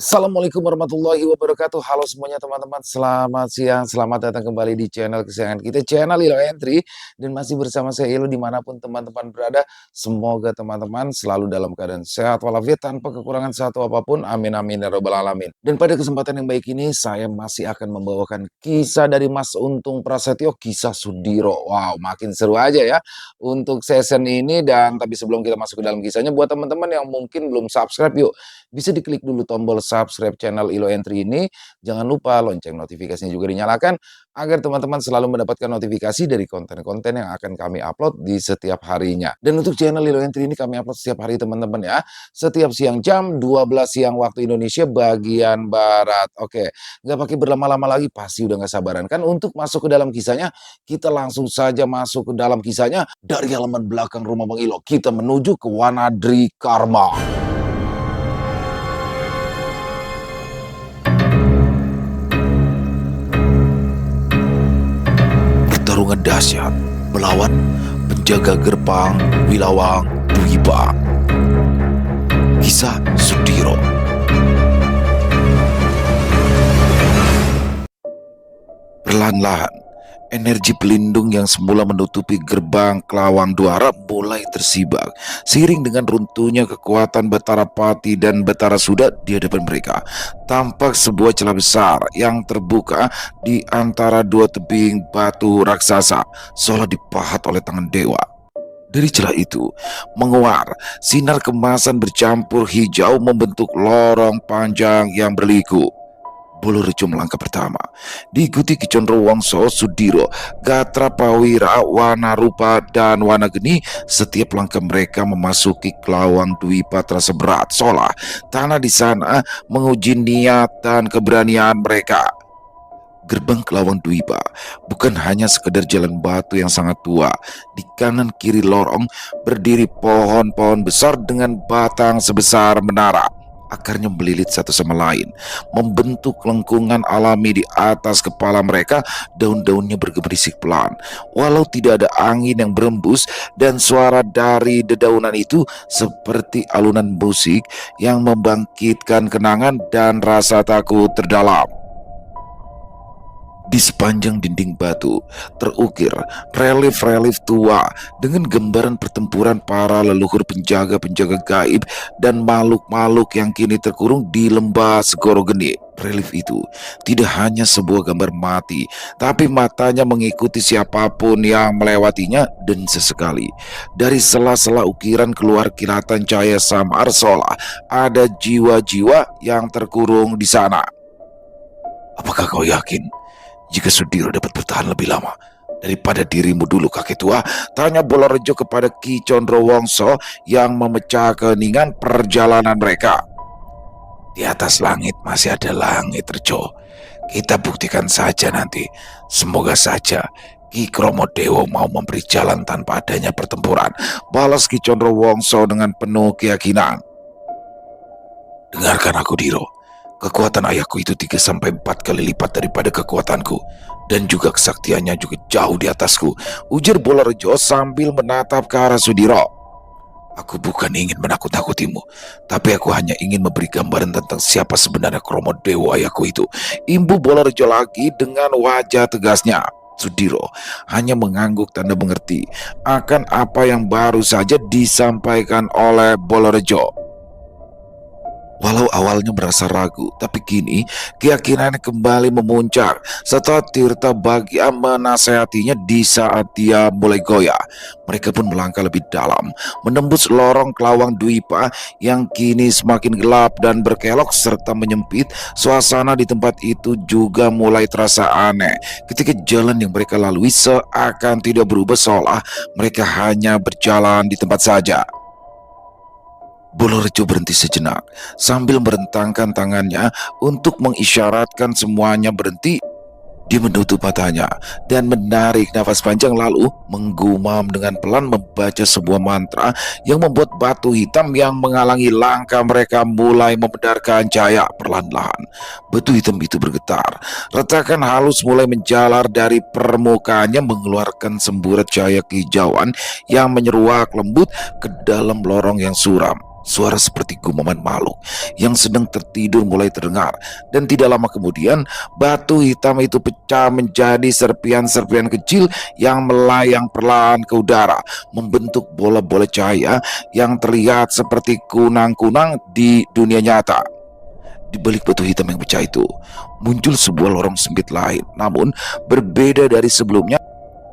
Assalamualaikum warahmatullahi wabarakatuh. Halo semuanya teman-teman, selamat siang, selamat datang kembali di channel kesayangan kita, channel Ilo Entry. Dan masih bersama saya Ilo dimanapun teman-teman berada. Semoga teman-teman selalu dalam keadaan sehat walafiat tanpa kekurangan satu apapun. Amin amin ya robbal alamin. Dan pada kesempatan yang baik ini saya masih akan membawakan kisah dari Mas Untung Prasetyo, kisah Sudiro. Wow, makin seru aja ya untuk season ini. Dan tapi sebelum kita masuk ke dalam kisahnya, buat teman-teman yang mungkin belum subscribe, yuk bisa diklik dulu tombol subscribe channel Ilo Entry ini. Jangan lupa lonceng notifikasinya juga dinyalakan agar teman-teman selalu mendapatkan notifikasi dari konten-konten yang akan kami upload di setiap harinya. Dan untuk channel Ilo Entry ini kami upload setiap hari teman-teman ya. Setiap siang jam 12 siang waktu Indonesia bagian Barat. Oke, nggak pakai berlama-lama lagi, pasti udah nggak sabaran kan untuk masuk ke dalam kisahnya. Kita langsung saja masuk ke dalam kisahnya. Dari halaman belakang rumah Bang Ilo, kita menuju ke Wanadri Karma. Pertarungan dahsyat melawan penjaga gerbang Wilawang Dwipa. Kisah Sudiro. Perlahan-lahan, energi pelindung yang semula menutupi gerbang Kelawang Duara mulai tersibak. Seiring dengan runtuhnya kekuatan Batara Pati dan Batara Suda di hadapan mereka, tampak sebuah celah besar yang terbuka di antara dua tebing batu raksasa, seolah dipahat oleh tangan dewa. Dari celah itu menguar sinar kemasan bercampur hijau membentuk lorong panjang yang berliku. Bolorejo melangkah pertama, diikuti Ki Condrowongso, Sudiro, Gatra Pawira, Wanarupa, dan Wanageni. Setiap langkah mereka memasuki Kelawang Dwipa terasa berat, seolah tanah di sana menguji niat dan keberanian mereka. Gerbang Kelawang Dwipa bukan hanya sekedar jalan batu yang sangat tua. Di kanan kiri lorong berdiri pohon-pohon besar dengan batang sebesar menara. Akarnya melilit satu sama lain, membentuk lengkungan alami di atas kepala mereka. Daun-daunnya bergemerisik pelan, walau tidak ada angin yang berembus, dan suara dari dedaunan itu seperti alunan musik yang membangkitkan kenangan dan rasa takut terdalam. Di sepanjang dinding batu terukir relief-relief tua dengan gambaran pertempuran para leluhur penjaga-penjaga gaib dan makhluk-makhluk yang kini terkurung di lembah Segoro Geni. Relief itu tidak hanya sebuah gambar mati, tapi matanya mengikuti siapapun yang melewatinya, dan sesekali dari sela-sela ukiran keluar kilatan cahaya samar, seolah ada jiwa-jiwa yang terkurung di sana. Apakah kau yakin jika Sudiro dapat bertahan lebih lama daripada dirimu dulu, kakek tua? Tanya Bolorejo kepada Ki Condrowongso yang memecah keheningan perjalanan mereka. Di atas langit masih ada langit, Rejo. Kita buktikan saja nanti. Semoga saja Ki Kromodewo mau memberi jalan tanpa adanya pertempuran, balas Ki Condrowongso dengan penuh keyakinan. Dengarkan aku, Diro. Kekuatan ayahku itu 3-4 kali lipat daripada kekuatanku, dan juga kesaktiannya juga jauh di atasku, ujar Bolorejo sambil menatap ke arah Sudiro. Aku bukan ingin menakut-nakutimu, tapi aku hanya ingin memberi gambaran tentang siapa sebenarnya Kromodewo ayahku itu, imbu Bolorejo lagi dengan wajah tegasnya. Sudiro hanya mengangguk tanda mengerti akan apa yang baru saja disampaikan oleh Bolorejo. Walau awalnya merasa ragu, tapi kini keyakinannya kembali memuncak setelah Tirta Bagja menasehatinya di saat dia mulai goyah. Mereka pun melangkah lebih dalam, menembus lorong Kelawang Dwipa yang kini semakin gelap dan berkelok serta menyempit. Suasana di tempat itu juga mulai terasa aneh ketika jalan yang mereka lalui seakan tidak berubah, seolah mereka hanya berjalan di tempat saja. Bolorejo berhenti sejenak sambil merentangkan tangannya untuk mengisyaratkan semuanya berhenti. Dia menutup matanya dan menarik nafas panjang, lalu menggumam dengan pelan membaca sebuah mantra yang membuat batu hitam yang menghalangi langkah mereka mulai memedarkan cahaya. Perlahan-lahan batu hitam itu bergetar, retakan halus mulai menjalar dari permukaannya, mengeluarkan semburat cahaya kehijauan yang menyeruak lembut ke dalam lorong yang suram. Suara seperti gumaman makhluk yang sedang tertidur mulai terdengar, dan tidak lama kemudian batu hitam itu pecah menjadi serpian-serpian kecil yang melayang perlahan ke udara, membentuk bola-bola cahaya yang terlihat seperti kunang-kunang di dunia nyata. Di balik batu hitam yang pecah itu, muncul sebuah lorong sempit lain, namun berbeda dari sebelumnya.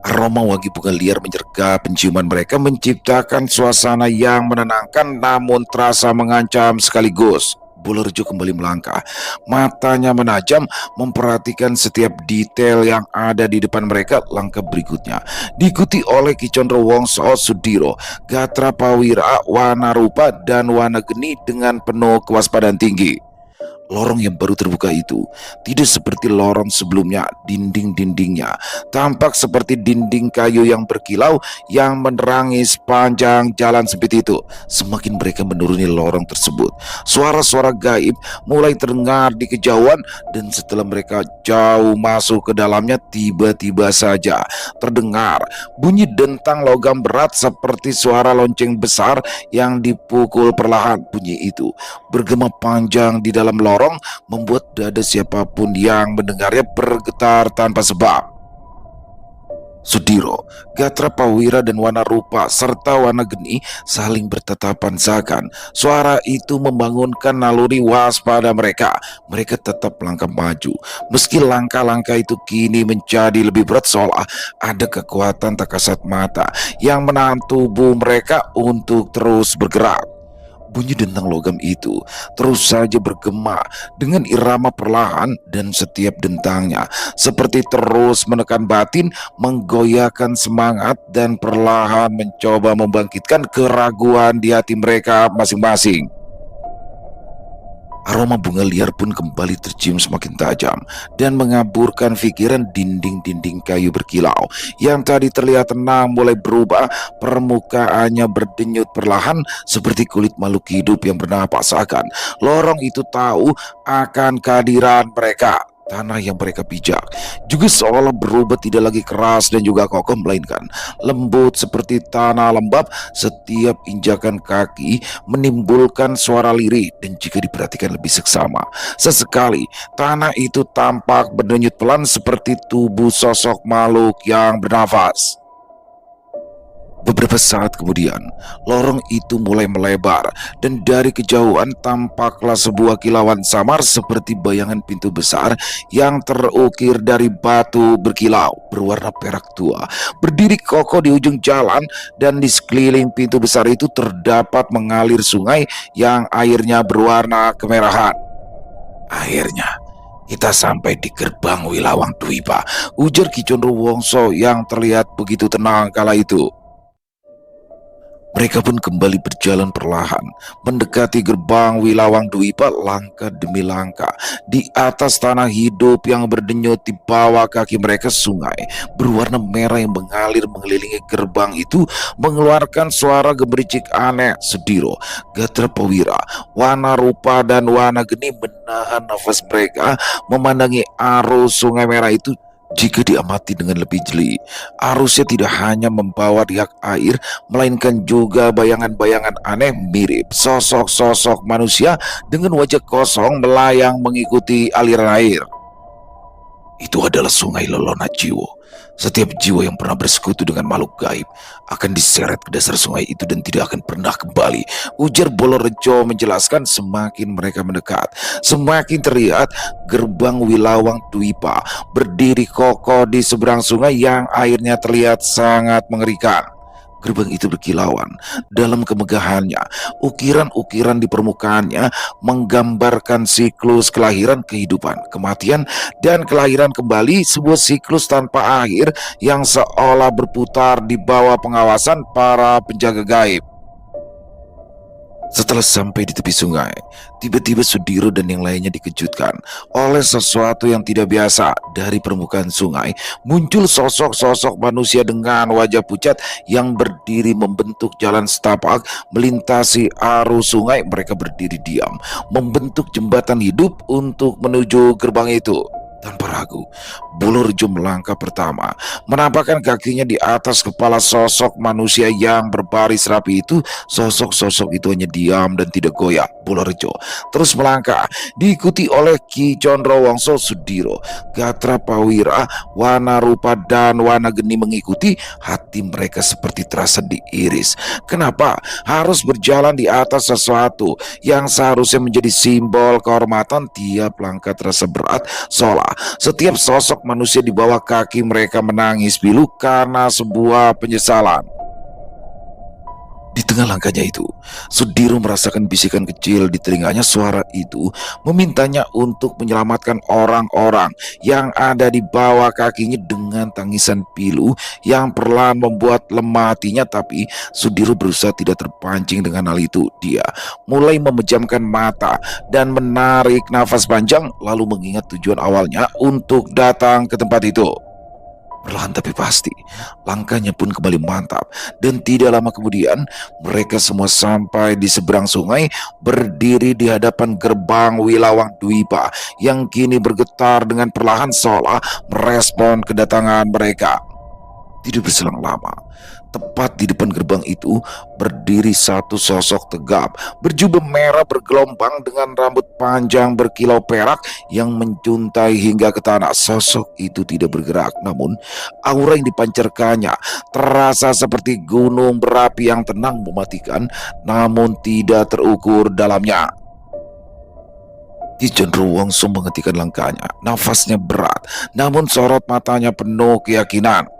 Aroma wangi bunga liar menyergap penciuman mereka, menciptakan suasana yang menenangkan namun terasa mengancam sekaligus. Bulurjo kembali melangkah, matanya menajam memperhatikan setiap detail yang ada di depan mereka. Langkah berikutnya diikuti oleh Ki Condro Wongso, Sudiro, Gatra Pawira, Wanarupa, dan Wanageni dengan penuh kewaspadaan tinggi. Lorong yang baru terbuka itu tidak seperti lorong sebelumnya. Dinding-dindingnya tampak seperti dinding kayu yang berkilau yang menerangi sepanjang jalan sempit itu. Semakin mereka menuruni lorong tersebut, suara-suara gaib mulai terdengar di kejauhan, dan setelah mereka jauh masuk ke dalamnya, tiba-tiba saja terdengar bunyi dentang logam berat seperti suara lonceng besar yang dipukul perlahan. Bunyi itu bergema panjang di dalam lorong, membuat dada siapapun yang mendengarnya bergetar tanpa sebab. Sudiro, Gatra Pawira, dan Wanarupa serta Wanageni saling bertatapan, seakan suara itu membangunkan naluri waspada mereka. Mereka tetap melangkah maju, meski langkah-langkah itu kini menjadi lebih berat, seolah ada kekuatan tak kasat mata yang menahan tubuh mereka untuk terus bergerak. Bunyi dentang logam itu terus saja bergema dengan irama perlahan, dan setiap dentangnya seperti terus menekan batin, menggoyahkan semangat, dan perlahan mencoba membangkitkan keraguan di hati mereka masing-masing. Aroma bunga liar pun kembali tercium semakin tajam dan mengaburkan pikiran. Dinding-dinding kayu berkilau yang tadi terlihat tenang mulai berubah, permukaannya berdenyut perlahan seperti kulit makhluk hidup yang bernapas, seakan lorong itu tahu akan kehadiran mereka. Tanah yang mereka pijak juga seolah berubah, tidak lagi keras dan juga kokoh, melainkan lembut seperti tanah lembab. Setiap injakan kaki menimbulkan suara lirih, dan jika diperhatikan lebih seksama, sesekali tanah itu tampak berdenyut pelan seperti tubuh sosok makhluk yang bernafas. Beberapa saat kemudian, lorong itu mulai melebar, dan dari kejauhan tampaklah sebuah kilauan samar seperti bayangan pintu besar yang terukir dari batu berkilau berwarna perak tua, berdiri kokoh di ujung jalan, dan di sekeliling pintu besar itu terdapat mengalir sungai yang airnya berwarna kemerahan. Akhirnya kita sampai di gerbang Wilawang Dwipa, ujar Ki Condro Wongso yang terlihat begitu tenang kala itu. Mereka pun kembali berjalan perlahan, mendekati gerbang Wilawang Dwipa, langkah demi langkah. Di atas tanah hidup yang berdenyut di bawah kaki mereka, sungai berwarna merah yang mengalir mengelilingi gerbang itu mengeluarkan suara gemericik aneh. Sudiro, Gatra Pawira, Wanarupa, dan Wanageni menahan nafas mereka memandangi arus sungai merah itu. Jika diamati dengan lebih jeli, arusnya tidak hanya membawa riak air, melainkan juga bayangan-bayangan aneh mirip sosok-sosok manusia dengan wajah kosong melayang mengikuti aliran air. Itu adalah sungai Lelona Jiwo. Setiap jiwa yang pernah bersekutu dengan makhluk gaib akan diseret ke dasar sungai itu dan tidak akan pernah kembali, ujar Bolorejo menjelaskan. Semakin mereka mendekat, semakin terlihat gerbang Wilawang Dwipa berdiri kokoh di seberang sungai yang airnya terlihat sangat mengerikan. Gerbang itu berkilauan dalam kemegahannya. Ukiran-ukiran di permukaannya menggambarkan siklus kelahiran, kehidupan, kematian, dan kelahiran kembali. Sebuah siklus tanpa akhir yang seolah berputar di bawah pengawasan para penjaga gaib. Setelah sampai di tepi sungai, tiba-tiba Sudiro dan yang lainnya dikejutkan oleh sesuatu yang tidak biasa. Dari permukaan sungai muncul sosok-sosok manusia dengan wajah pucat yang berdiri membentuk jalan setapak melintasi arus sungai. Mereka berdiri diam, membentuk jembatan hidup untuk menuju gerbang itu. Tanpa ragu, Bolorejo melangkah pertama, menampakkan kakinya di atas kepala sosok manusia yang berbaris rapi itu. Sosok-sosok itu hanya diam dan tidak goyah. Bolorejo terus melangkah, diikuti oleh Ki Condrowongso Sudiro, Gatra Pawira, Wanarupa dan Wanageni mengikuti. Hati mereka seperti terasa diiris. Kenapa harus berjalan di atas sesuatu yang seharusnya menjadi simbol kehormatan? Tiap langkah terasa berat, seolah setiap sosok manusia di bawah kaki mereka menangis pilu karena sebuah penyesalan. Di tengah langkahnya itu, Sudiro merasakan bisikan kecil di telinganya. Suara itu memintanya untuk menyelamatkan orang-orang yang ada di bawah kakinya. Dengan tangisan pilu yang perlahan membuat lemah hatinya, tapi Sudiro berusaha tidak terpancing dengan hal itu. Dia mulai memejamkan mata dan menarik nafas panjang, lalu mengingat tujuan awalnya untuk datang ke tempat itu. Perlahan tapi pasti, langkahnya pun kembali mantap, dan tidak lama kemudian mereka semua sampai di seberang sungai, berdiri di hadapan gerbang Wilawang Dwipa yang kini bergetar dengan perlahan seolah merespon kedatangan mereka. Tidak berselang lama, tepat di depan gerbang itu berdiri satu sosok tegap, berjubah merah bergelombang dengan rambut panjang berkilau perak yang menjuntai hingga ke tanah. Sosok itu tidak bergerak, namun aura yang dipancarkannya terasa seperti gunung berapi yang tenang mematikan, namun tidak terukur dalamnya. Ki Condrowongso menghentikan langkahnya, nafasnya berat, namun sorot matanya penuh keyakinan.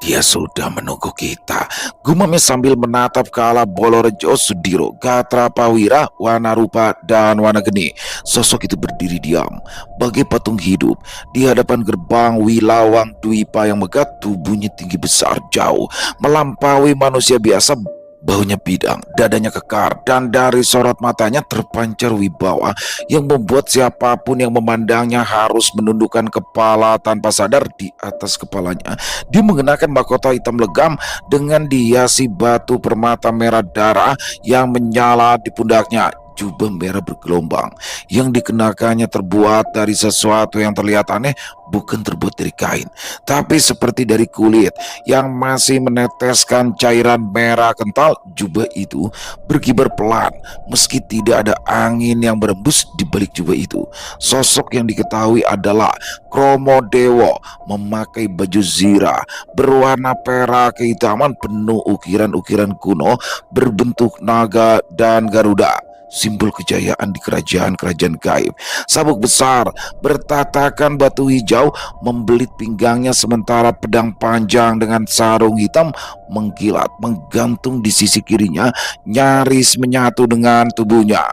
Dia sudah menunggu kita, gumamnya sambil menatap ke arah Bolorejo Sudiro, Gatra Pawira, Wanarupa, dan Wanageni. Sosok itu berdiri diam, bagai patung hidup, di hadapan gerbang Wilawang Dwipa yang megah. Tubuhnya tinggi besar, jauh melampaui manusia biasa. Baunya bidang, dadanya kekar, dan dari sorot matanya terpancar wibawa yang membuat siapapun yang memandangnya harus menundukkan kepala tanpa sadar. Di atas kepalanya, dia mengenakan mahkota hitam legam dengan dihiasi batu permata merah darah yang menyala di pundaknya. Jubah merah bergelombang yang dikenakannya terbuat dari sesuatu yang terlihat aneh, bukan terbuat dari kain, tapi seperti dari kulit yang masih meneteskan cairan merah kental. Jubah itu berkibar pelan meski tidak ada angin yang berembus. Di balik jubah itu, sosok yang diketahui adalah Kromo Dewo, memakai baju zirah berwarna perak kehitaman penuh ukiran-ukiran kuno berbentuk naga dan garuda, simbol kejayaan di kerajaan-kerajaan gaib. Sabuk besar bertatakan batu hijau membelit pinggangnya, sementara pedang panjang dengan sarung hitam mengkilat menggantung di sisi kirinya, nyaris menyatu dengan tubuhnya.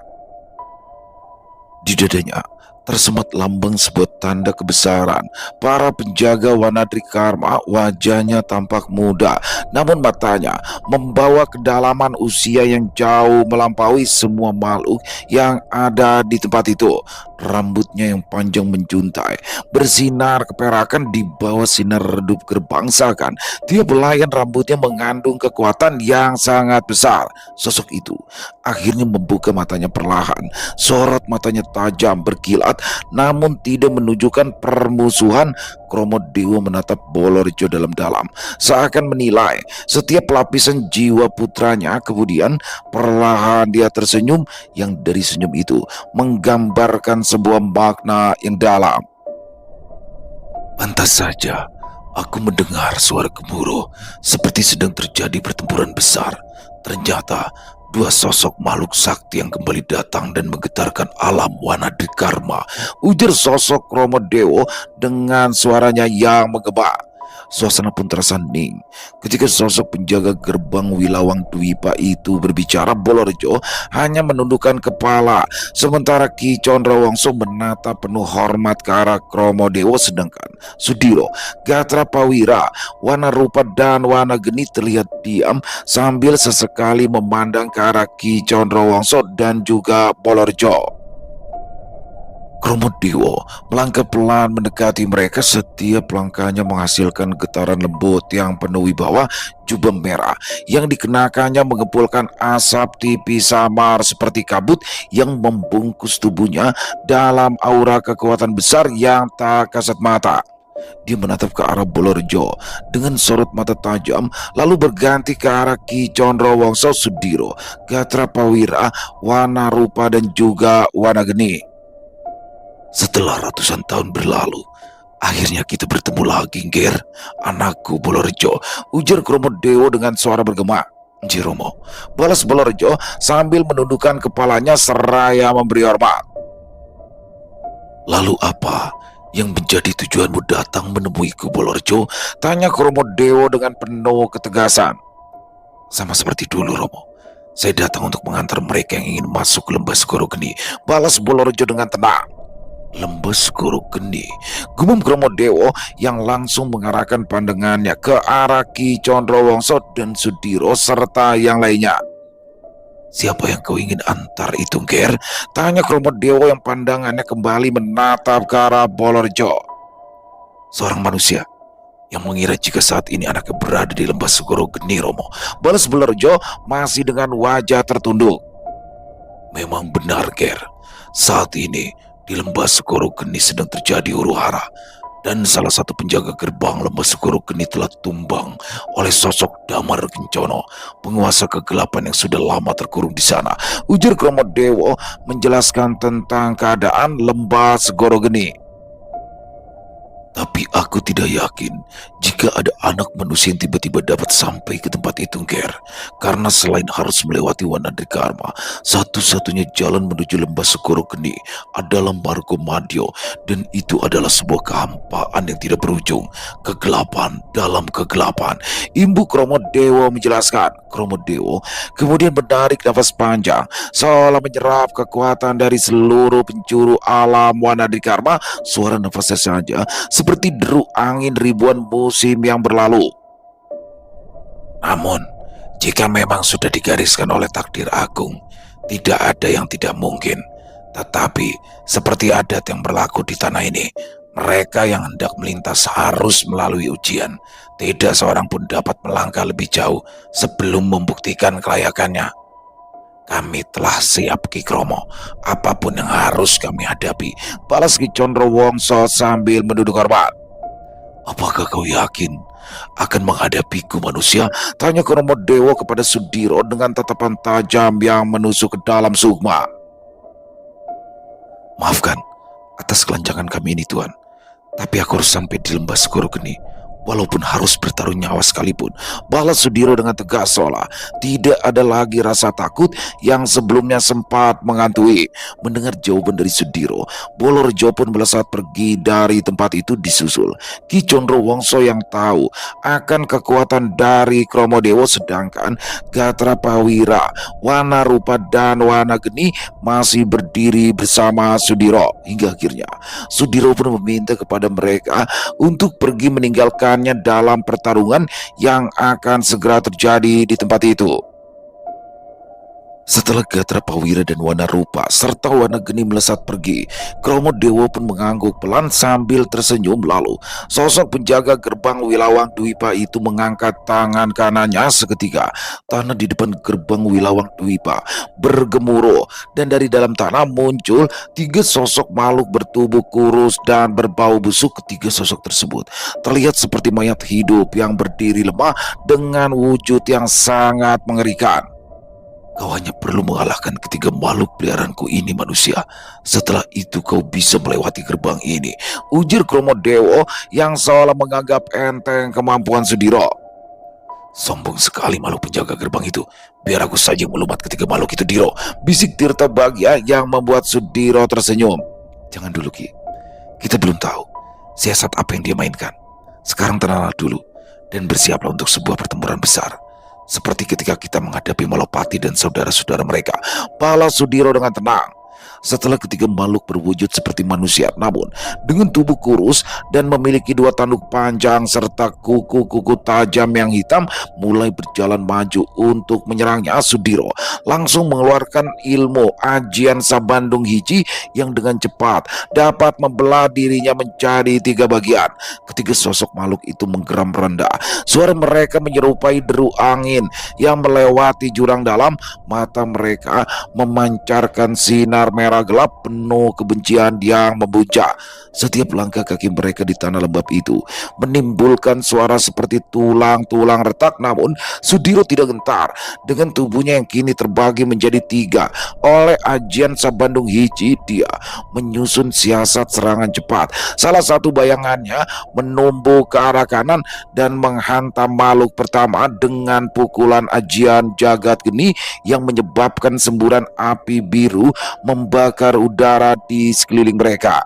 Di dadanya tersemat lambang sebuah tanda kebesaran. Para penjaga Wanadrikarma, wajahnya tampak muda, namun matanya membawa kedalaman usia yang jauh melampaui semua makhluk yang ada di tempat itu. Rambutnya yang panjang menjuntai, bersinar keperakan di bawah sinar redup gerbang, seakan tiap helaian rambutnya mengandung kekuatan yang sangat besar. Sosok itu akhirnya membuka matanya perlahan. Sorot matanya tajam berkilat, namun tidak menunjukkan permusuhan. Kromo Dewa menatap Bolorejo dalam-dalam, seakan menilai setiap lapisan jiwa putranya. Kemudian perlahan dia tersenyum, yang dari senyum itu menggambarkan sebuah makna yang dalam. Pantas saja aku mendengar suara gemuruh, seperti sedang terjadi pertempuran besar. Ternyata dua sosok makhluk sakti yang kembali datang dan menggetarkan alam Wanadrikarma, ujar sosok Kromo Dewo dengan suaranya yang menggema. Suasana pun terasa hening ketika sosok penjaga gerbang Wilawang Dwipa itu berbicara. Bolorejo hanya menundukkan kepala, sementara Ki Condrowongso menatap penuh hormat ke arah Kromo Dewo, sedangkan Sudiro, Gatra Pawira, Wanarupa, dan Wanageni terlihat diam sambil sesekali memandang ke arah Ki Condrowongso dan juga Bolorejo. Kromodewo melangkah pelan mendekati mereka. Setiap langkahnya menghasilkan getaran lembut yang penuh wibawa. Jubah merah yang dikenakannya mengepulkan asap tipis samar seperti kabut yang membungkus tubuhnya dalam aura kekuatan besar yang tak kasat mata. Dia menatap ke arah Bolorjo dengan sorot mata tajam, lalu berganti ke arah Ki Condro Wongso Sudiro, Gatra Pawira, Wana Rupa dan juga Wana Geni. Setelah ratusan tahun berlalu, akhirnya kita bertemu lagi, Nger, anakku Bolorjo, ujar Kromodewo dengan suara bergema. Jiromo, balas Bolorjo sambil menundukkan kepalanya seraya memberi hormat. Lalu apa yang menjadi tujuanmu datang menemuiku, Bolorjo? Tanya Kromodewo dengan penuh ketegasan. Sama seperti dulu, Romo. Saya datang untuk mengantar mereka yang ingin masuk ke Lembah Segoro Geni, balas Bolorjo dengan tenang. Lembah Segoro Geni, gumam Kromodewo yang langsung mengarahkan pandangannya ke arah Ki Condro Wongso dan Sudiro serta yang lainnya. Siapa yang kau ingin antar itu, Nger? Tanya Kromodewo yang pandangannya kembali menatap ke arah Bolorjo. Seorang manusia yang mengira jika saat ini anaknya berada di Lembah Segoro Geni, Romo, balas Bolorjo masih dengan wajah tertunduk. Memang benar, Nger. Saat ini di Lembah Segoro Geni sedang terjadi huru-hara, dan salah satu penjaga gerbang Lembah Segoro Geni telah tumbang oleh sosok Damar Kencono, penguasa kegelapan yang sudah lama terkurung di sana, ujar Kromodewo menjelaskan tentang keadaan Lembah Segoro Geni. Tapi aku tidak yakin jika ada anak manusia yang tiba-tiba dapat sampai ke tempat itu, Nger. Karena selain harus melewati Wanadrikarma, satu-satunya jalan menuju Lembah Segoro Geni adalah Margomadyo, dan itu adalah sebuah kehampaan yang tidak berujung. Kegelapan dalam kegelapan, Imbu Kromodewo menjelaskan. Kromodewo kemudian menarik nafas panjang, seolah menyerap kekuatan dari seluruh penjuru alam Wanadrikarma. Suara nafasnya saja seperti deru angin ribuan musim yang berlalu. Namun, jika memang sudah digariskan oleh takdir agung, tidak ada yang tidak mungkin. Tetapi, seperti adat yang berlaku di tanah ini, mereka yang hendak melintas harus melalui ujian. Tidak seorang pun dapat melangkah lebih jauh sebelum membuktikan kelayakannya. Kami telah siap, Ki Kromo. Apapun yang harus kami hadapi, balas Ki Condro Wongso sambil menduduk hormat. Apakah kau yakin akan menghadapiku, manusia? Tanya Kromodewo kepada Sudiro dengan tatapan tajam yang menusuk ke dalam sukma. Maafkan atas kelancangan kami ini, Tuan. Tapi aku harus sampai di Lembah Segoro Geni, walaupun harus bertaruh nyawa sekalipun, balas Sudiro dengan tegas seolah tidak ada lagi rasa takut yang sebelumnya sempat menghantui. Mendengar jawaban dari Sudiro, Bolorjo pun melesat pergi dari tempat itu disusul Ki Condro Wongso yang tahu akan kekuatan dari Kromodewo, sedangkan Gatra Pawira, Wana Rupa dan Wana Geni masih berdiri bersama Sudiro. Hingga akhirnya Sudiro pun meminta kepada mereka untuk pergi meninggalkannya dalam pertarungan yang akan segera terjadi di tempat itu. Setelah Gatra Pawira dan Wana Rupa serta Wana Geni melesat pergi, Kromodewo pun mengangguk pelan sambil tersenyum. Lalu sosok penjaga gerbang Wilawang Dwipa itu mengangkat tangan kanannya. Seketika tanah di depan gerbang Wilawang Dwipa bergemuruh, dan dari dalam tanah muncul tiga sosok makhluk bertubuh kurus dan berbau busuk. Ketiga sosok tersebut terlihat seperti mayat hidup yang berdiri lemah dengan wujud yang sangat mengerikan. Kau hanya perlu mengalahkan ketiga makhluk peliharaanku ini, manusia. Setelah itu kau bisa melewati gerbang ini, ujar Kromodewo yang seolah menganggap enteng kemampuan Sudiro. Sombong sekali makhluk penjaga gerbang itu. Biar aku saja melumat ketiga makhluk itu, Diro, bisik Tirta Bagya yang membuat Sudiro tersenyum. Jangan dulu, Ki. Kita belum tahu siasat apa yang dia mainkan. Sekarang tenanglah dulu dan bersiaplah untuk sebuah pertempuran besar, seperti ketika kita menghadapi Malopati dan saudara-saudara mereka, balas Sudiro dengan tenang. Setelah ketiga makhluk berwujud seperti manusia, namun dengan tubuh kurus dan memiliki dua tanduk panjang serta kuku-kuku tajam yang hitam, mulai berjalan maju untuk menyerangnya. Sudiro langsung mengeluarkan ilmu ajian Sabandung Hiji yang dengan cepat dapat membelah dirinya menjadi tiga bagian. Ketiga sosok makhluk itu menggeram rendah. Suara mereka menyerupai deru angin yang melewati jurang dalam. Mata mereka memancarkan sinar merah gelap penuh kebencian yang membuncah. Setiap langkah kaki mereka di tanah lembab itu menimbulkan suara seperti tulang-tulang retak, namun Sudiro tidak gentar. Dengan tubuhnya yang kini terbagi menjadi tiga oleh ajian Sabandung Hiji, dia menyusun siasat serangan cepat. Salah satu bayangannya menumbuh ke arah kanan dan menghantam makhluk pertama dengan pukulan ajian Jagat Geni yang menyebabkan semburan api biru membakar udara di sekeliling mereka.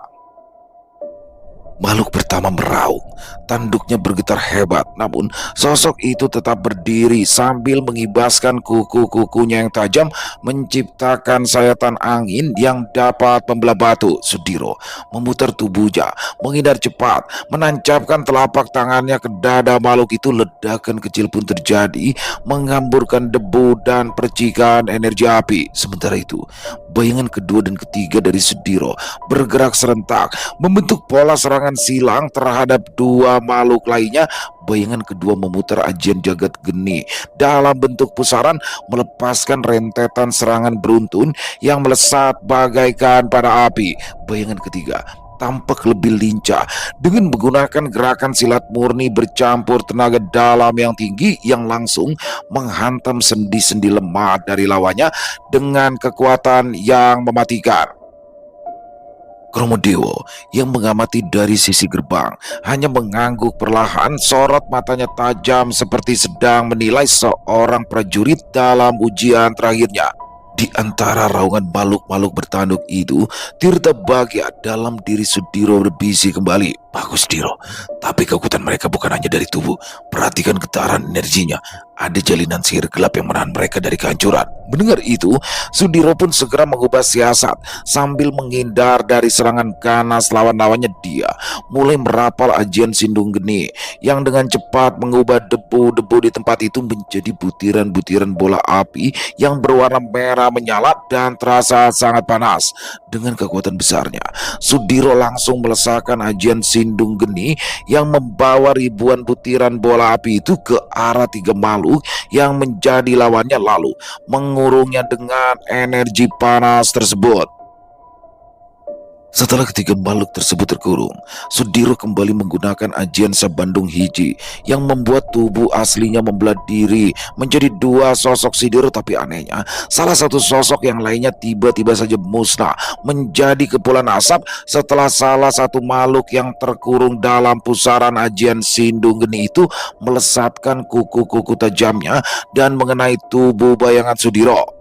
Makhluk pertama meraung, tanduknya bergetar hebat, namun sosok itu tetap berdiri sambil mengibaskan kuku-kukunya yang tajam, menciptakan sayatan angin yang dapat membelah batu. Sudiro memutar tubuhnya, menghindar cepat, menancapkan telapak tangannya ke dada makhluk itu. Ledakan kecil pun terjadi, menghamburkan debu dan percikan energi api. Sementara itu, bayangan kedua dan ketiga dari Sudiro bergerak serentak, membentuk pola serangan silang terhadap dua makhluk lainnya. Bayangan kedua memutar ajian Jagat Geni dalam bentuk pusaran, melepaskan rentetan serangan beruntun yang melesat bagaikan pada api. Bayangan ketiga tampak lebih lincah dengan menggunakan gerakan silat murni bercampur tenaga dalam yang tinggi yang langsung menghantam sendi-sendi lemah dari lawannya dengan kekuatan yang mematikan. Kromodewo yang mengamati dari sisi gerbang hanya mengangguk perlahan, sorot matanya tajam seperti sedang menilai seorang prajurit dalam ujian terakhirnya. Di antara raungan makhluk-makhluk bertanduk itu, Tirta bahagia dalam diri Sudiro berbisi kembali. Bagus Diro, tapi kekuatan mereka bukan hanya dari tubuh. Perhatikan getaran energinya. Ada jalinan sihir gelap yang menahan mereka dari kehancuran. Mendengar itu, Sudiro pun segera mengubah siasat. Sambil menghindar dari serangan ganas lawan-lawannya, dia mulai merapal ajian Sindung Geni yang dengan cepat mengubah debu-debu di tempat itu menjadi butiran-butiran bola api yang berwarna merah menyala dan terasa sangat panas. Dengan kekuatan besarnya, Sudiro langsung melesakkan ajian Sindung Geni yang membawa ribuan butiran bola api itu ke arah tiga makhluk yang menjadi lawannya, lalu mengurungnya dengan energi panas tersebut. Setelah ketiga makhluk tersebut terkurung, Sudiro kembali menggunakan ajian Sabandung Hiji yang membuat tubuh aslinya membelah diri menjadi dua sosok Sudiro. Tapi anehnya, salah satu sosok yang lainnya tiba-tiba saja musnah menjadi kepulan asap setelah salah satu makhluk yang terkurung dalam pusaran ajian Sindung Geni itu melesatkan kuku-kuku tajamnya dan mengenai tubuh bayangan Sudiro.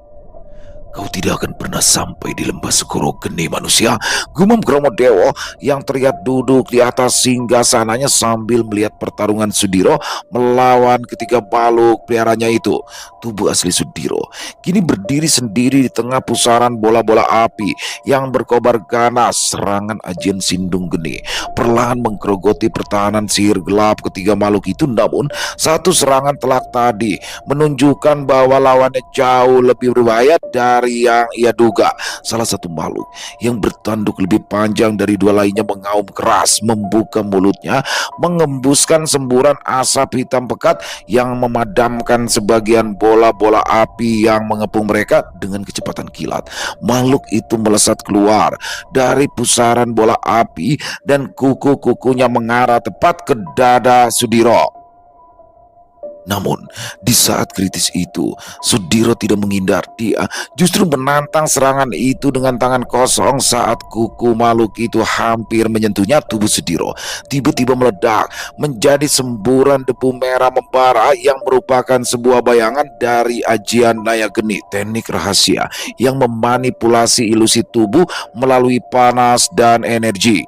Kau tidak akan pernah sampai di lembah Segoro Geni manusia, gumam Kromodewo yang terlihat duduk di atas singgasananya sambil melihat pertarungan Sudiro melawan ketiga makhluk peliharanya itu. Tubuh asli Sudiro kini berdiri sendiri di tengah pusaran bola-bola api yang berkobar ganas. Serangan ajian Sindung Geni perlahan menggerogoti pertahanan sihir gelap ketiga makhluk itu, namun satu serangan telak tadi menunjukkan bahwa lawannya jauh lebih berbahaya dari yang ia duga. Salah satu makhluk yang bertanduk lebih panjang dari dua lainnya mengaum keras, membuka mulutnya, mengembuskan semburan asap hitam pekat yang memadamkan sebagian bola-bola api yang mengepung mereka. Dengan kecepatan kilat, makhluk itu melesat keluar dari pusaran bola api dan kuku-kukunya mengarah tepat ke dada Sudiro. Namun, di saat kritis itu, Sudiro tidak menghindar. Dia justru menantang serangan itu dengan tangan kosong. Saat kuku makhluk itu hampir menyentuhnya, tubuh Sudiro tiba-tiba meledak menjadi semburan debu merah membara yang merupakan sebuah bayangan dari ajian Naya Geni, teknik rahasia yang memanipulasi ilusi tubuh melalui panas dan energi.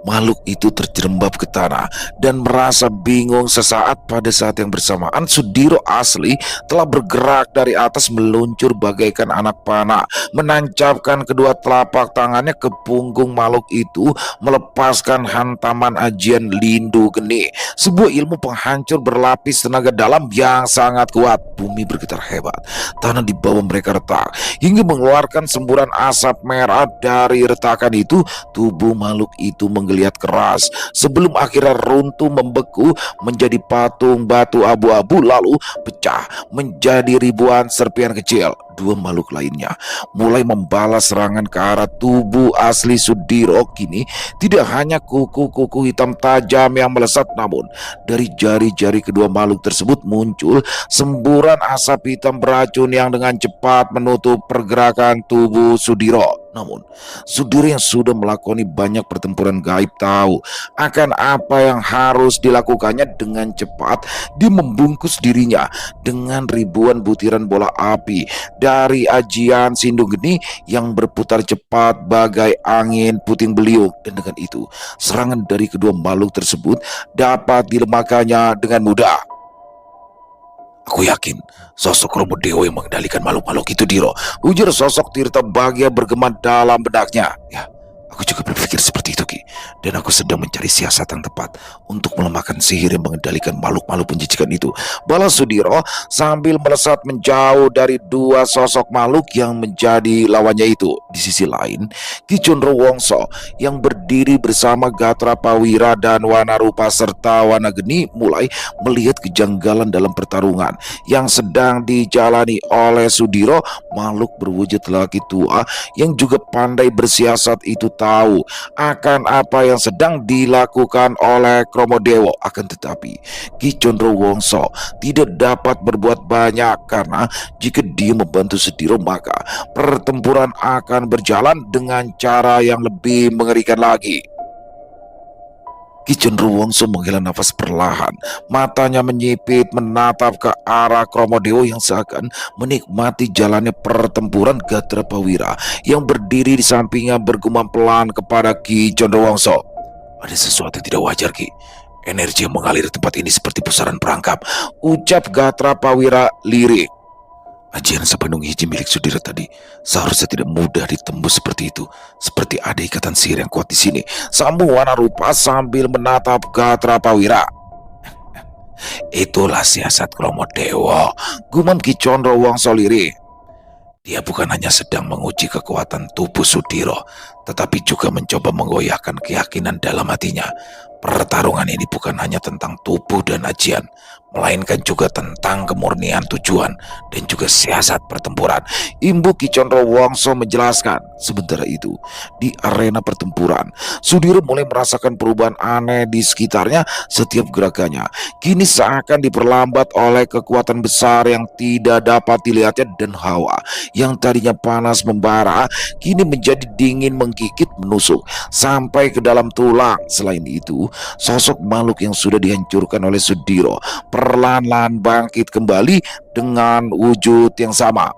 Makhluk itu terjerembab ke tanah dan merasa bingung sesaat. Pada saat yang bersamaan, Sudiro asli telah bergerak dari atas, meluncur bagaikan anak panah, menancapkan kedua telapak tangannya ke punggung makhluk itu, melepaskan hantaman ajian Lindu Geni, sebuah ilmu penghancur berlapis tenaga dalam yang sangat kuat. Bumi bergetar hebat, tanah di bawah mereka retak hingga mengeluarkan semburan asap merah. Dari retakan itu, tubuh makhluk itu menggeliat keras sebelum akhirnya runtuh membeku menjadi patung batu abu-abu, lalu pecah menjadi ribuan serpihan kecil. Dua makhluk lainnya mulai membalas serangan ke arah tubuh asli Sudiro. Kini tidak hanya kuku-kuku hitam tajam yang melesat, namun dari jari-jari kedua makhluk tersebut muncul semburan asap hitam beracun yang dengan cepat menutup pergerakan tubuh Sudiro. Namun Sudiro yang sudah melakoni banyak pertempuran gaib tahu akan apa yang harus dilakukannya. Dengan cepat dia membungkus dirinya dengan ribuan butiran bola api dari ajian Sindung Geni yang berputar cepat bagai angin puting beliung. Dan dengan itu, serangan dari kedua makhluk tersebut dapat dilemahkannya dengan mudah. Aku yakin sosok Romo Dewa yang mengendalikan makhluk-makhluk itu, Diro, ujar sosok Tirta Bagya bergema dalam benaknya. Ya, aku juga berpikir seperti itu, Ki. Dan aku sedang mencari siasat yang tepat untuk melemahkan sihir yang mengendalikan makhluk-makhluk penjijikan itu, balas Sudiro sambil melesat menjauh dari dua sosok makhluk yang menjadi lawannya itu. Di sisi lain, Ki Condro Wongso yang berdiri bersama Gatra Pawira dan Wanarupa serta Wanageni mulai melihat kejanggalan dalam pertarungan yang sedang dijalani oleh Sudiro. Makhluk berwujud lelaki tua yang juga pandai bersiasat itu tahu akan apa yang sedang dilakukan oleh Kromodewo. Akan tetapi Ki Condro Wongso tidak dapat berbuat banyak, karena jika dia membantu Sudiro maka pertempuran akan berjalan dengan cara yang lebih mengerikan lagi. Ki Condro Wongso menghela nafas perlahan, matanya menyipit menatap ke arah Kromodewo yang seakan menikmati jalannya pertempuran. Gatra Pawira yang berdiri di sampingnya bergumam pelan kepada Ki Condro Wongso. Ada sesuatu yang tidak wajar, Ki. Energi yang mengalir di tempat ini seperti pusaran perangkap, ucap Gatra Pawira lirik. Ajian Sabandung Hiji milik Sudiro tadi seharusnya tidak mudah ditembus seperti itu. Seperti ada ikatan sihir yang kuat di sini, sambung Wanarupa sambil menatap Gatra Pawira. Itulah siasat Kromodewo, gumam Ki Condro Wongso lirih. Dia bukan hanya sedang menguji kekuatan tubuh Sudiro, tetapi juga mencoba menggoyahkan keyakinan dalam hatinya. Pertarungan ini bukan hanya tentang tubuh dan ajian, melainkan juga tentang kemurnian tujuan dan juga siasat pertempuran, imbu Ki Condro Wongso menjelaskan. Sementara itu, di arena pertempuran, Sudiro mulai merasakan perubahan aneh di sekitarnya. Setiap gerakannya kini seakan diperlambat oleh kekuatan besar yang tidak dapat dilihatnya, dan hawa yang tadinya panas membara kini menjadi dingin menggigit menusuk sampai ke dalam tulang. Selain itu, sosok makhluk yang sudah dihancurkan oleh Sudiro perlahan-lahan bangkit kembali dengan wujud yang sama.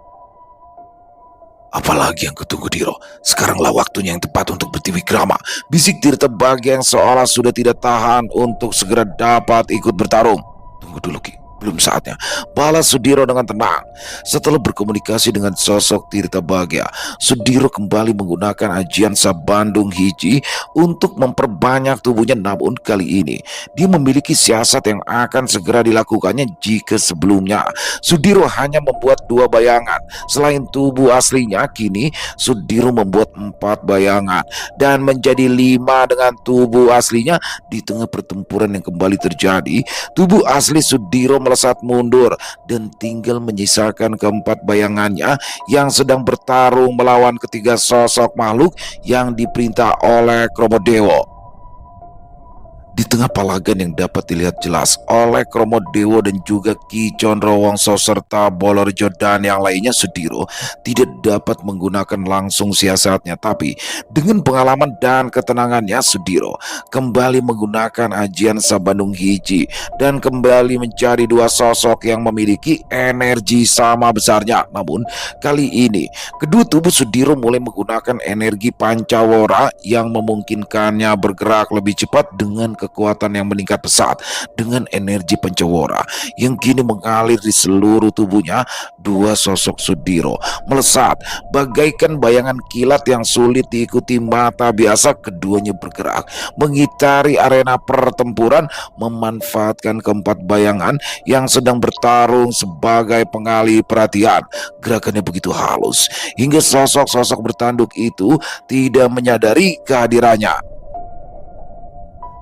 Apalagi yang kutunggu, Diro? Sekaranglah waktunya yang tepat untuk bertiwikrama, bisik Tirta Bagya yang seolah sudah tidak tahan untuk segera dapat ikut bertarung. Tunggu dulu, Ki. Belum saatnya, balas Sudiro dengan tenang. Setelah berkomunikasi dengan sosok Tirta Bagya, Sudiro kembali menggunakan ajian Sabandung Hiji untuk memperbanyak tubuhnya. Namun kali ini dia memiliki siasat yang akan segera dilakukannya. Jika sebelumnya Sudiro hanya membuat 2 bayangan selain tubuh aslinya, kini Sudiro membuat 4 bayangan dan menjadi 5 dengan tubuh aslinya. Di tengah pertempuran yang kembali terjadi, tubuh asli Sudiro melesat mundur dan tinggal menyisakan keempat bayangannya yang sedang bertarung melawan ketiga sosok makhluk yang diperintah oleh Kromodewo. Di tengah palagan yang dapat dilihat jelas oleh Kromo Dewo dan juga Ki Condrowongso serta Bolorjo dan yang lainnya, Sudiro tidak dapat menggunakan langsung siasatnya, tapi dengan pengalaman dan ketenangannya Sudiro kembali menggunakan ajian Sabandung Hiji dan kembali mencari dua sosok yang memiliki energi sama besarnya. Namun kali ini kedua tubuh Sudiro mulai menggunakan energi Pancawara yang memungkinkannya bergerak lebih cepat dengan kekuatan yang meningkat pesat. Dengan energi Pancawara yang kini mengalir di seluruh tubuhnya, dua sosok Sudiro melesat bagaikan bayangan kilat yang sulit diikuti mata biasa. Keduanya bergerak mengitari arena pertempuran, memanfaatkan keempat bayangan yang sedang bertarung sebagai pengalih perhatian. Gerakannya begitu halus hingga sosok-sosok bertanduk itu tidak menyadari kehadirannya.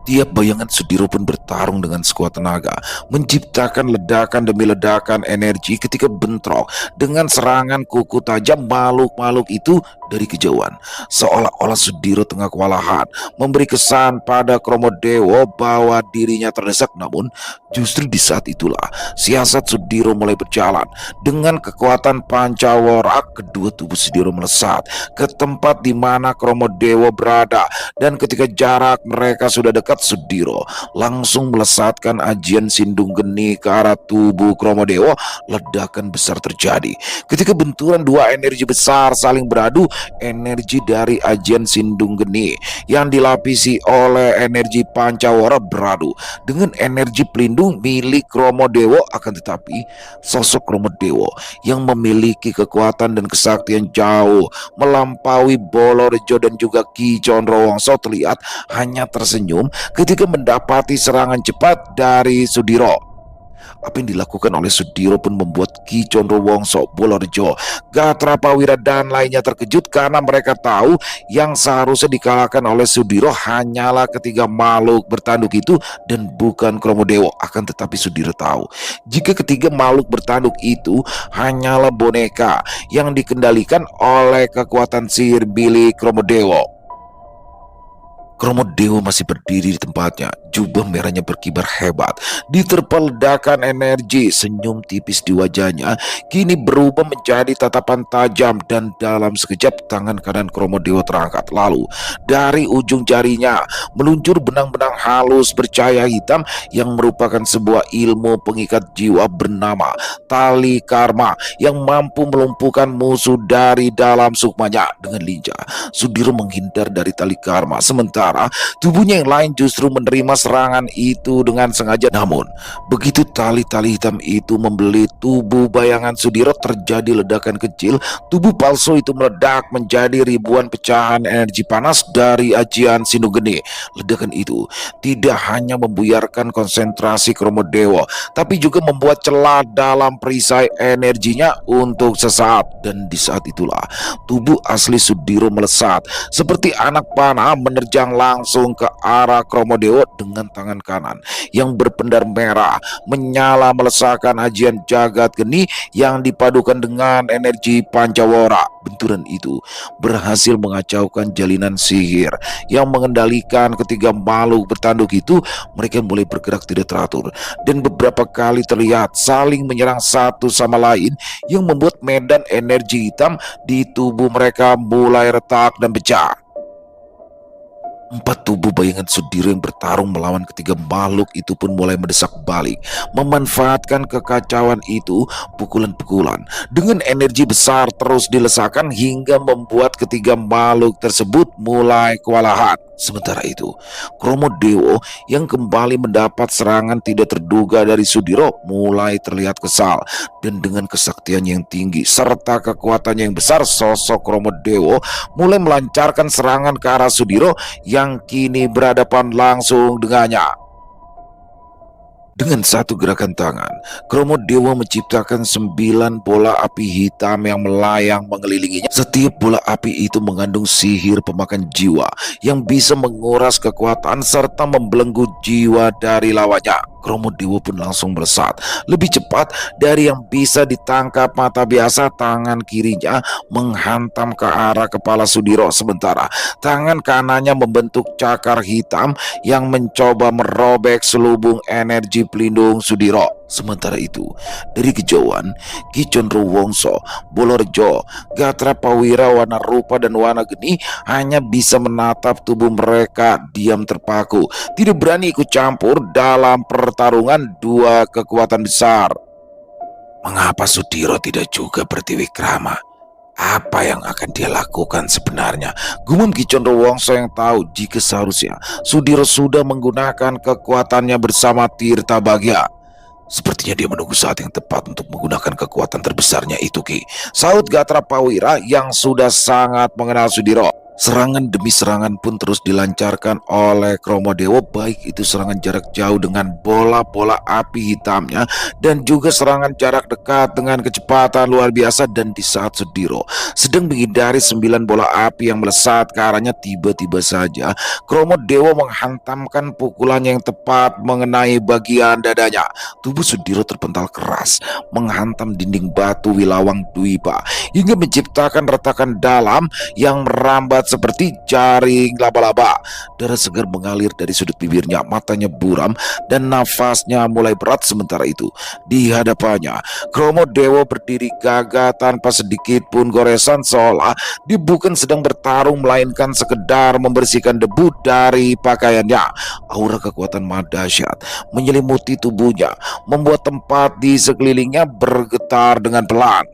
Tiap bayangan Sudiro pun bertarung dengan sekuat tenaga, menciptakan ledakan demi ledakan energi ketika bentrok dengan serangan kuku tajam makhluk-makhluk itu dari kejauhan. Seolah-olah Sudiro tengah kewalahan, memberi kesan pada Kromo Dewo bahwa dirinya terdesak. Namun justru di saat itulah siasat Sudiro mulai berjalan. Dengan kekuatan Pancawara, kedua tubuh Sudiro melesat ke tempat di mana Kromo Dewo berada, dan ketika jarak mereka sudah dekat, Sudiro langsung melesatkan ajian Sindung Geni ke arah tubuh Kromo Dewo. Ledakan besar terjadi ketika benturan dua energi besar saling beradu. Energi dari ajian Sindung Geni yang dilapisi oleh energi Pancawara beradu dengan energi pelindung milik Kromo Dewo. Akan tetapi sosok Kromo Dewo yang memiliki kekuatan dan kesaktian jauh melampaui Bolorjo dan juga Ki Condrowongso terlihat hanya tersenyum ketika mendapati serangan cepat dari Sudiro. Apa yang dilakukan oleh Sudiro pun membuat Ki Condrowongso, Bolorjo, Gatrapawira dan lainnya terkejut, karena mereka tahu yang seharusnya dikalahkan oleh Sudiro hanyalah ketiga makhluk bertanduk itu dan bukan Kromo Dewo. Akan tetapi Sudiro tahu jika ketiga makhluk bertanduk itu hanyalah boneka yang dikendalikan oleh kekuatan sihir milik Kromo Dewo. Kromo Dewo masih berdiri di tempatnya, jubah merahnya berkibar hebat. Diterpa ledakan energi, senyum tipis di wajahnya kini berubah menjadi tatapan tajam, dan dalam sekejap tangan kanan Kromo Dewo terangkat. Lalu dari ujung jarinya meluncur benang-benang halus bercahaya hitam yang merupakan sebuah ilmu pengikat jiwa bernama Tali Karma yang mampu melumpuhkan musuh dari dalam sukmanya. Dengan lincah Sudiro menghindar dari Tali Karma, sementara tubuhnya yang lain justru menerima serangan itu dengan sengaja. Namun begitu tali-tali hitam itu membelit tubuh bayangan Sudiro, terjadi ledakan kecil. Tubuh palsu itu meledak menjadi ribuan pecahan energi panas dari ajian Sindung Geni. Ledakan itu tidak hanya membuyarkan konsentrasi Kromo Dewo, tapi juga membuat celah dalam perisai energinya untuk sesaat. Dan di saat itulah tubuh asli Sudiro melesat seperti anak panah, menerjang langsung ke arah Kromo Dewo. Dengan tangan kanan yang berpendar merah menyala melesakkan ajian Jagat Geni yang dipadukan dengan energi Pancawara. Benturan itu berhasil mengacaukan jalinan sihir yang mengendalikan ketiga makhluk bertanduk itu. Mereka mulai bergerak tidak teratur dan beberapa kali terlihat saling menyerang satu sama lain, yang membuat medan energi hitam di tubuh mereka mulai retak dan pecah. Empat tubuh bayangan Sudiro yang bertarung melawan ketiga makhluk itu pun mulai mendesak balik, memanfaatkan kekacauan itu. Pukulan-pukulan dengan energi besar terus dilesakan hingga membuat ketiga makhluk tersebut mulai kewalahan. Sementara itu, Kromo Dewo yang kembali mendapat serangan tidak terduga dari Sudiro mulai terlihat kesal, dan dengan kesaktian yang tinggi serta kekuatannya yang besar, sosok Kromo Dewo mulai melancarkan serangan ke arah Sudiro yang kini berhadapan langsung dengannya. Dengan satu gerakan tangan, Kromo Dewo menciptakan 9 bola api hitam yang melayang mengelilinginya. Setiap bola api itu mengandung sihir pemakan jiwa yang bisa menguras kekuatan serta membelenggu jiwa dari lawannya. Kromo Dewa pun langsung melesat. Lebih cepat dari yang bisa ditangkap mata biasa, tangan kirinya menghantam ke arah kepala Sudiro, sementara tangan kanannya membentuk cakar hitam yang mencoba merobek selubung energi pelindung Sudiro. Sementara itu, dari kejauhan, Ki Condro Wongso, Bolorejo, Gatra Pawira, Wana Rupa dan Wana Geni hanya bisa menatap tubuh mereka diam terpaku, tidak berani ikut campur dalam pertarungan dua kekuatan besar. Mengapa Sudiro tidak juga bertiwikrama? Apa yang akan dia lakukan sebenarnya? Gumam Ki Condro Wongso yang tahu jika seharusnya Sudiro sudah menggunakan kekuatannya bersama Tirta Bagya. Sepertinya dia menunggu saat yang tepat untuk menggunakan kekuatan terbesarnya itu, Ki. Saud Gatra Pawira yang sudah sangat mengenal Sudiro. Serangan demi serangan pun terus dilancarkan oleh Kromo Dewa, baik itu serangan jarak jauh dengan bola-bola api hitamnya dan juga serangan jarak dekat dengan kecepatan luar biasa. Dan di saat Sudiro sedang menghindari 9 bola api yang melesat ke arahnya, tiba-tiba saja Kromo Dewa menghantamkan pukulannya yang tepat mengenai bagian dadanya. Tubuh Sudiro terpental keras menghantam dinding batu Wilawang Dwipa hingga menciptakan retakan dalam yang merambat seperti jaring laba-laba. Darah segar mengalir dari sudut bibirnya, matanya buram dan nafasnya mulai berat. Sementara itu, di hadapannya Kromo Dewa berdiri gagah tanpa sedikit pun goresan, seolah dia bukan sedang bertarung melainkan sekedar membersihkan debu dari pakaiannya. Aura kekuatan dahsyat menyelimuti tubuhnya, membuat tempat di sekelilingnya bergetar dengan pelan.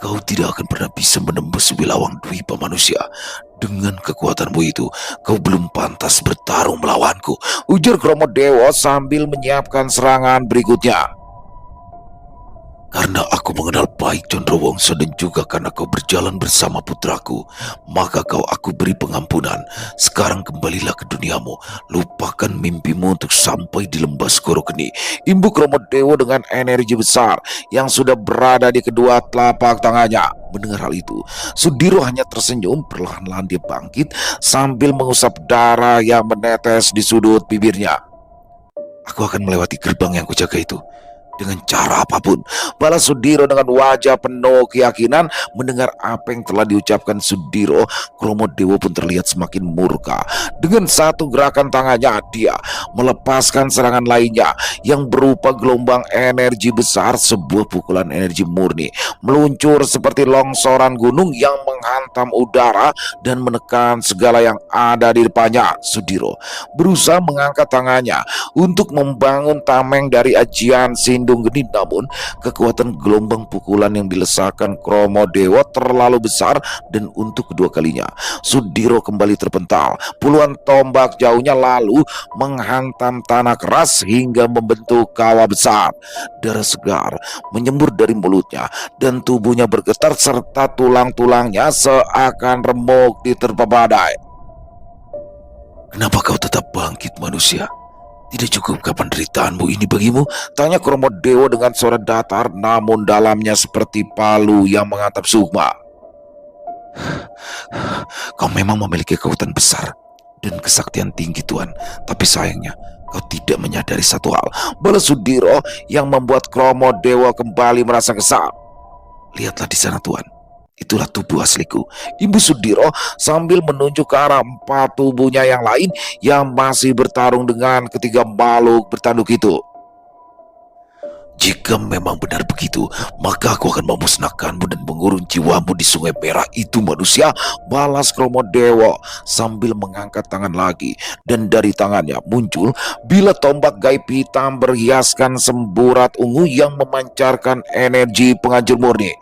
Kau tidak akan pernah bisa menembus Wilawang Dwipa, manusia. Dengan kekuatanmu itu, kau belum pantas bertarung melawanku, ujar Kromo Dewa sambil menyiapkan serangan berikutnya. Karena aku mengenal baik Condro Wongso dan juga karena kau berjalan bersama putraku, maka kau aku beri pengampunan. Sekarang kembalilah ke duniamu, lupakan mimpimu untuk sampai di lembah Skoro Geni. Imbuk Kromo Dewa dengan energi besar yang sudah berada di kedua telapak tangannya. Mendengar hal itu, Sudiro hanya tersenyum. Perlahan-lahan dia bangkit sambil mengusap darah yang menetes di sudut bibirnya. Aku akan melewati gerbang yang kujaga itu dengan cara apapun, balas Sudiro dengan wajah penuh keyakinan. Mendengar apa yang telah diucapkan Sudiro, Kromo Dewa pun terlihat semakin murka. Dengan satu gerakan tangannya, dia melepaskan serangan lainnya yang berupa gelombang energi besar. Sebuah pukulan energi murni meluncur seperti longsoran gunung yang menghantam udara dan menekan segala yang ada di depannya. Sudiro berusaha mengangkat tangannya untuk membangun tameng dari ajian Sindung Geni, namun kekuatan gelombang pukulan yang dilesakkan Kromo Dewa terlalu besar dan untuk kedua kalinya Sudiro kembali terpental. Puluhan tombak jauhnya lalu menghantam tanah keras hingga membentuk kawah besar. Darah segar menyembur dari mulutnya dan tubuhnya bergetar serta tulang-tulangnya seakan remuk diterpa badai. Kenapa kau tetap bangkit, manusia? Tidak cukupkah penderitaanmu ini bagimu? Tanya Kromo Dewa dengan suara datar namun dalamnya seperti palu yang menghantam sukma. Kau memang memiliki kekuatan besar dan kesaktian tinggi, Tuan. Tapi sayangnya kau tidak menyadari satu hal, balas Sudiro yang membuat Kromo Dewa kembali merasa kesal. Lihatlah di sana, Tuan. Itulah tubuh asliku, imbu Sudiro sambil menunjuk ke arah 4 tubuhnya yang lain yang masih bertarung dengan ketiga makhluk bertanduk itu. Jika memang benar begitu, maka aku akan memusnahkanmu dan mengurung jiwamu di Sungai Merah itu, manusia, balas Kromo Dewa sambil mengangkat tangan lagi. Dan dari tangannya muncul bilah tombak gaib hitam berhiaskan semburat ungu yang memancarkan energi penghancur murni.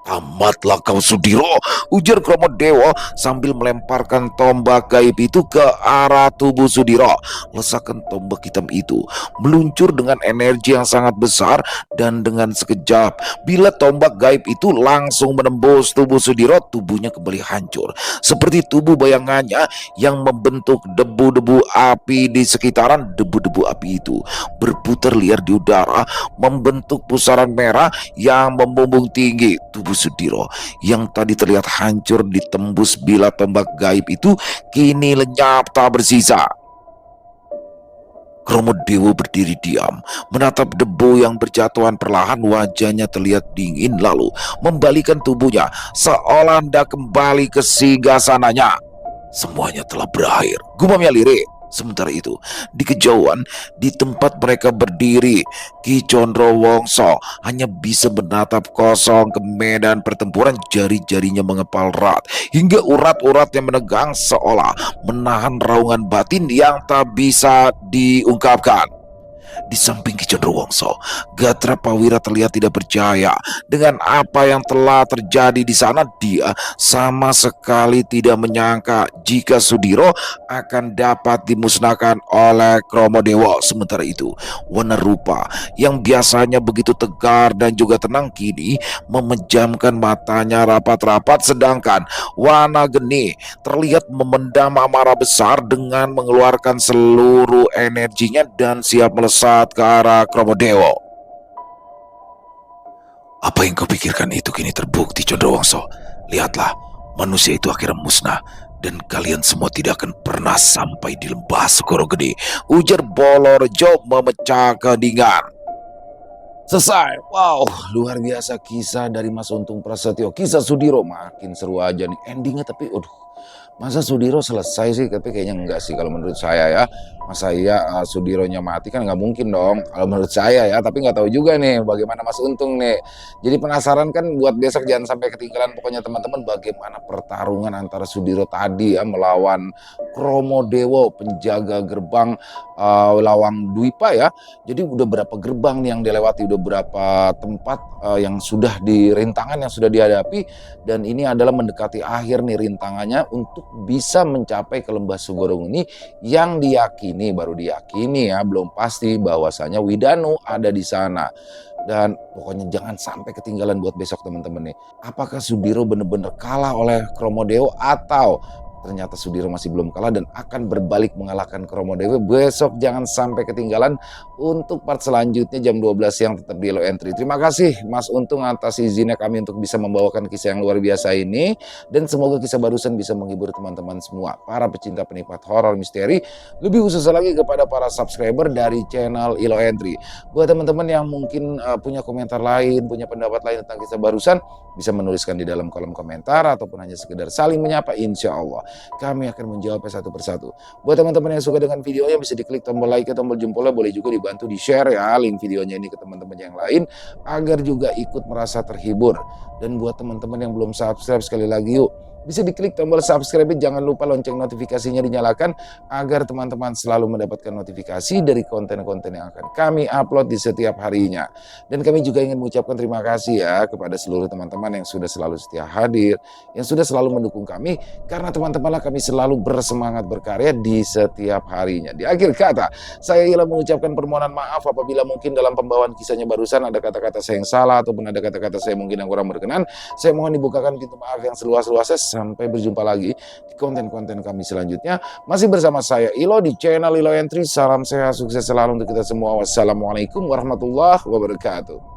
Tamatlah kau, Sudiro, ujar Kromo Dewa sambil melemparkan tombak gaib itu ke arah tubuh Sudiro. Lesakan tombak hitam itu meluncur dengan energi yang sangat besar dan dengan sekejap bila tombak gaib itu langsung menembus tubuh Sudiro, tubuhnya kembali hancur seperti tubuh bayangannya yang membentuk debu-debu api di sekitaran. Debu-debu api itu berputar liar di udara membentuk pusaran merah yang membumbung tinggi. Tubuh Sudiro yang tadi terlihat hancur ditembus bilah tombak gaib itu kini lenyap tak bersisa. Kromodewo berdiri diam, menatap debu yang berjatuhan perlahan. Wajahnya terlihat dingin lalu membalikan tubuhnya seolah hendak kembali ke singgasananya. Semuanya telah berakhir, gumamnya Lirik. Sementara itu, di kejauhan, di tempat mereka berdiri, Ki Condro Wongso hanya bisa menatap kosong ke medan pertempuran. Jari-jarinya mengepal erat, hingga urat-urat yang menegang seolah menahan raungan batin yang tak bisa diungkapkan. Di samping Ki Condrowongso, Gatra Prawira terlihat tidak percaya dengan apa yang telah terjadi di sana. Dia sama sekali tidak menyangka jika Sudiro akan dapat dimusnahkan oleh Kromodewo. Sementara itu, Wana Rupa yang biasanya begitu tegar dan juga tenang kini memejamkan matanya rapat-rapat, sedangkan Wana Geni terlihat memendam amarah besar dengan mengeluarkan seluruh energinya dan siap melesat ke arah Kromodewo. Apa yang kau pikirkan itu kini terbukti, Condrowongso. Lihatlah, manusia itu akhirnya musnah dan kalian semua tidak akan pernah sampai di lembah Segoro Gede, ujar Bolorejo memecah keheningan. Selesai. Wow, luar biasa kisah dari Mas Untung Prasetyo. Kisah Sudiro makin seru aja nih endingnya, tapi masa Sudiro selesai sih? Tapi kayaknya enggak sih kalau menurut saya ya. Masa iya Sudironya mati, kan nggak mungkin dong kalau menurut saya ya. Tapi nggak tahu juga nih bagaimana Mas Untung nih. Jadi penasaran kan, buat besok jangan sampai ketinggalan pokoknya teman-teman, bagaimana pertarungan antara Sudiro tadi ya melawan Kromodewo penjaga gerbang Lawang Dwipa ya. Jadi udah berapa gerbang nih yang dilewati, udah berapa tempat yang sudah di rintangan yang sudah dihadapi, dan ini adalah mendekati akhir nih rintangannya untuk bisa mencapai ke lembah Sugorong ini, yang baru diyakini ya, belum pasti bahwasanya Widanu ada di sana. Dan pokoknya jangan sampai ketinggalan buat besok teman-teman nih. Apakah Sudiro benar-benar kalah oleh Kromodewo atau ternyata Sudiro masih belum kalah dan akan berbalik mengalahkan Kromodewo? Besok jangan sampai ketinggalan untuk part selanjutnya jam 12 siang, tetap di Elo Entry. Terima kasih Mas Untung atas izinnya kami untuk bisa membawakan kisah yang luar biasa ini, dan semoga kisah barusan bisa menghibur teman-teman semua, para pecinta penikmat horor misteri, lebih khusus lagi kepada para subscriber dari channel Elo Entry. Buat teman-teman yang mungkin punya komentar lain, punya pendapat lain tentang kisah barusan, bisa menuliskan di dalam kolom komentar ataupun hanya sekedar saling menyapa. Insya Allah kami akan menjawabnya satu persatu. Buat teman-teman yang suka dengan videonya, bisa diklik tombol like, tombol jempolnya, boleh juga dibantu di share ya link videonya ini ke teman-teman yang lain agar juga ikut merasa terhibur. Dan buat teman-teman yang belum subscribe, sekali lagi yuk, bisa diklik tombol subscribe, jangan lupa lonceng notifikasinya dinyalakan agar teman-teman selalu mendapatkan notifikasi dari konten-konten yang akan kami upload di setiap harinya. Dan kami juga ingin mengucapkan terima kasih ya kepada seluruh teman-teman yang sudah selalu setia hadir, yang sudah selalu mendukung kami, karena teman-temanlah kami selalu bersemangat berkarya di setiap harinya. Di akhir kata, saya ingin mengucapkan permohonan maaf apabila mungkin dalam pembawaan kisahnya barusan ada kata-kata saya yang salah ataupun ada kata-kata saya mungkin yang kurang berkenan. Saya mohon dibukakan pintu maaf yang seluas-luasnya. Sampai berjumpa lagi di konten-konten kami selanjutnya. Masih bersama saya Ilo di channel Ilo Entry. Salam sehat, sukses selalu untuk kita semua. Wassalamualaikum warahmatullahi wabarakatuh.